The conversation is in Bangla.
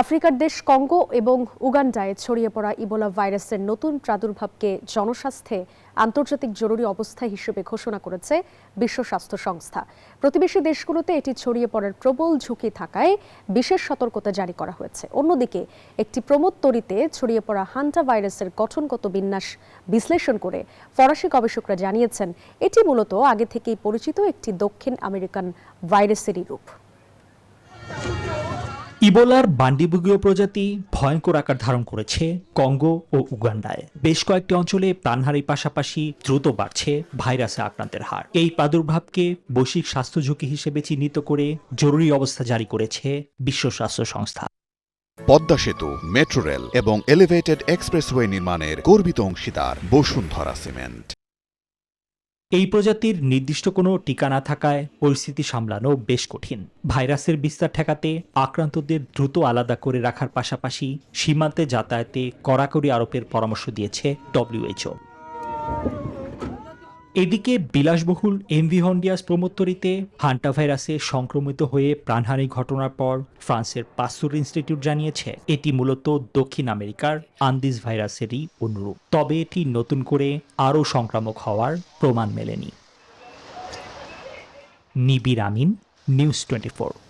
আফ্রিকার দেশ কঙ্গো এবং উগান্ডায় ছড়িয়ে পড়া ইবোলা ভাইরাসের নতুন প্রাদুর্ভাবকে জনস্বাস্থ্যে আন্তর্জাতিক জরুরি অবস্থা হিসেবে ঘোষণা করেছে বিশ্ব স্বাস্থ্য সংস্থা। প্রতিবেশী দেশগুলোতে এটি ছড়িয়ে পড়ার প্রবল ঝুঁকি থাকায় বিশেষ সতর্কতা জারি করা হয়েছে। অন্যদিকে একটি প্রমোদ তরীতে ছড়িয়ে পড়া হান্টা ভাইরাসের গঠনগত বিন্যাস বিশ্লেষণ করে ফরাসি গবেষকরা জানিয়েছেন এটি মূলত আগে থেকেই পরিচিত একটি দক্ষিণ আমেরিকান ভাইরাসেরই রূপ। ইবোলার বান্ডিবুগীয় প্রজাতি ভয়ঙ্কর আকার ধারণ করেছে কঙ্গো ও উগান্ডায়। বেশ কয়েকটি অঞ্চলে প্রাণহানির পাশাপাশি দ্রুত বাড়ছে ভাইরাসে আক্রান্তের হার। এই প্রাদুর্ভাবকে বৈশ্বিক স্বাস্থ্য ঝুঁকি হিসেবে চিহ্নিত করে জরুরি অবস্থা জারি করেছে বিশ্ব স্বাস্থ্য সংস্থা। পদ্মা সেতু, মেট্রো রেল এবং এলিভেটেড এক্সপ্রেসওয়ে নির্মাণের গর্বিত অংশীদার বসুন্ধরা সিমেন্ট। এই প্রজাতির নির্দিষ্ট কোনো টিকা না থাকায় পরিস্থিতি সামলানো বেশ কঠিন। ভাইরাসের বিস্তার ঠেকাতে আক্রান্তদের দ্রুত আলাদা করে রাখার পাশাপাশি সীমান্তে যাতায়াতে কড়াকড়ি আরোপের পরামর্শ দিয়েছে WHO। এদিকে বিলাসবহুল এমভি হন্ডিয়াস প্রমোত্তরিতে হান্টা ভাইরাসে সংক্রমিত হয়ে প্রাণহানি ঘটনার পর ফ্রান্সের পাস্তুর ইনস্টিটিউট জানিয়েছে এটি মূলত দক্ষিণ আমেরিকার আন্দিজ ভাইরাসেরই অনুরূপ। তবে এটি নতুন করে আরও সংক্রামক হওয়ার প্রমাণ মেলেনি। নিবির আমিন, নিউজ 24।